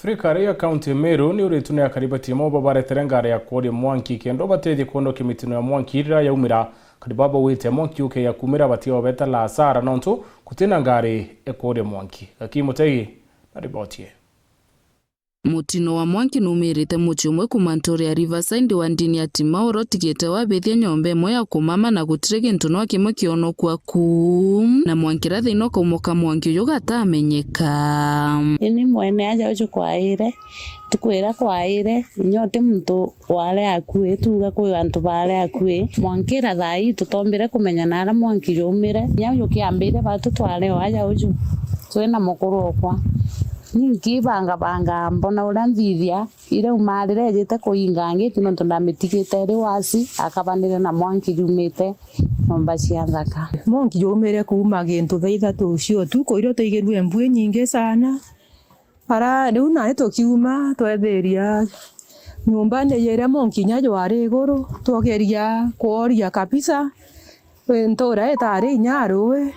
Thirikari ya kaunti Meru ni uritune akaribati mo babaretere ngare ya kuoria mwanki kendo bateithie kuondokia mitino ya mwanki ira yaumira kadibaba wite mwanki uke ya kumira batio beta la sara nonto kutina ngare ekuoria mwanki Akimutegi na ribotie. Mutino wa mwanki numirite muci umwe kuma Ntoria Riverside wa ndini ya Timauro tigete wabethia nyombe imwe ya kumama na gutire gintu no kimwe kionokwa ku na mwankira thino kaumoka mwanki uyu gatamenyeka. Ini mwene aja uju kwaire tukwira kwaire nyote muntu wale akue tuga kwi antu bale akue mwankira thai tutombire kumenya nara mwanki yumire nyayo kiambire batu twale aja uju twena mukuru okwa ningi banga mbona uranthithia ire umarire ejete kuingangi tino ndamitigite ri wasi akabanire na mwanki yumite nyomba cia thaka mwanki yumire kuma gintu thaitha tucio tu koiro tuigirwe mbue nyingi sana ara riu nae tukiuma twetheria nyumba ne yera mwanki nyayo ari iguru tugeria kuoria kabisa ntora etari nyaruwe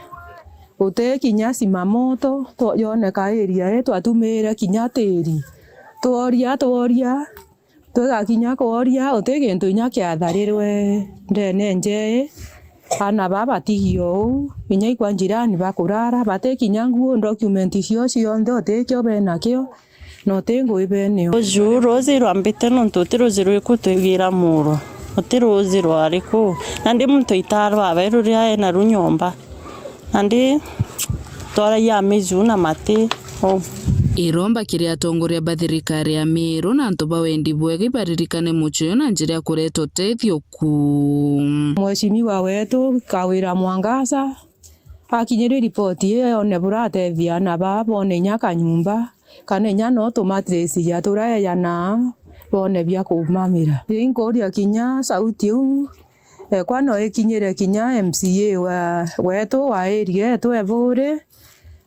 ute kinya simamoto to yoneka area twatumira kinya tiri tuoria twega kinya kuoria ute gintu nya kiatharirwe ndene nje ana baba tigio kinya ikwa njirani bakurara bate kinya nguo document cio cionthe ute kyo bena kyo no tengo ibene ojuro zero ambite no ntotiro zero ikutugira muro otiro zero ariko nandi muntu itarwa aberuria na runyomba andi tora ya mezuna mate iromba kiria tongoria bathirikari ya Meru na antu bawendi bwega ibaririkane mucio na njira kureta uteithio ku mweshimiwa wetu Kawira Mwangaza akinyire ripoti iyo ne burateithia na babone nyaka nyumba kane nya no tomatresi ya turaya yana bone bya kumamira ingoria kinya sauti u kwano ekinyire kinya MCA wetu wa area yetu Evore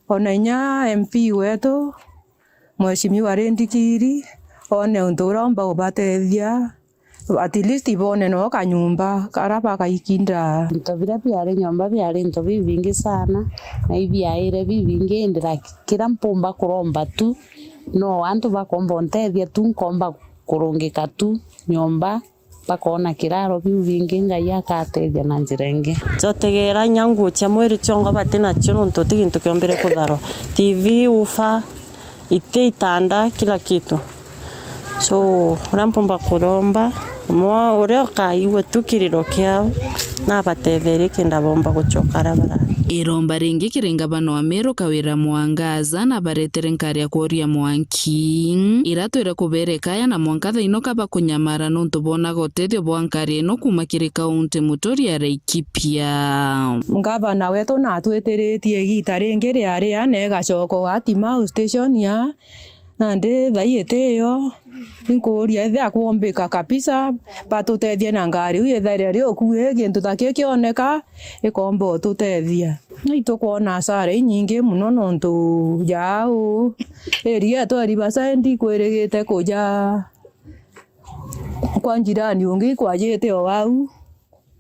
ona nya MP wetu mweshimiwa Rendikiri one unturomba ubatethia at least ibone no kanyumba karaba kaikinda ntobira byare nyomba byare ntobi bingi sana na ibyaire bibingi ndira kira mpumba kuromba tu no antu bakomba ntethia tu nkomba kurungika tu nyomba bakona kiraro bingi ngai akateithia na njira ingi zotegera nyangu cia mwiri chongo batina chuno ntoti gintu kiombere kutharo TV ufa ite itanda kila kitu so rampomba kuromba mo ureo kaiwe tukiriro kiao na batetheri kenda bomba guchokara bara iromba ringi kirenga bano wa Meru Kawira Mwangaza na baretere nkari ya kuoria mwanki iratwira kubereka ya na mwankatha ino kaba kunyamara nontu bona gotethio bwankari ino kuma kiri kaunti Mutoria Laikipia ngavana wetu na tweteretie gita ringi riari ane gacoko atima station ya nande thaiete yo nkuria ethe akuombika kabisa batutethie na ngari uye tharia ri okuwe gintu takio kioneka ikombo tutethia nito kuona sare nyingi muno nontu jao area to Riverside kwirigite kuja kwa njirani ungi kwajete o wau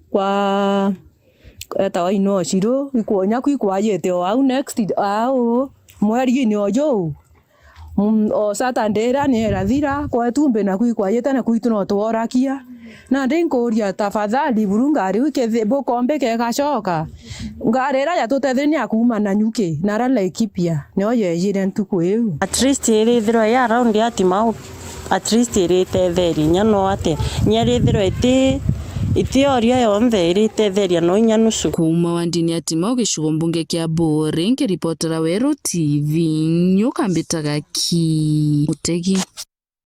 kwa etawa ino shiro ikuonya kwajete o wau next ao mweri ni ojo o satandera ni erathira kwa tumbe na kwajete na kwitu no tworakia na ndinkuria tafadhali burungari wike bokombe ke gacoka ngarera ya tutetheni akuma na nyuki na ra Laikipia no yejire ntuku iu at least iri thiro ya around ya Timau at least iri tetheri nyano ate nyari thiro iti oria yonthe iri tetheria no nyanusu kuma wa ndini ya Timau gicigo mbunge kia Boring reportera Weru TV nyukambitaga Ki Mutegi.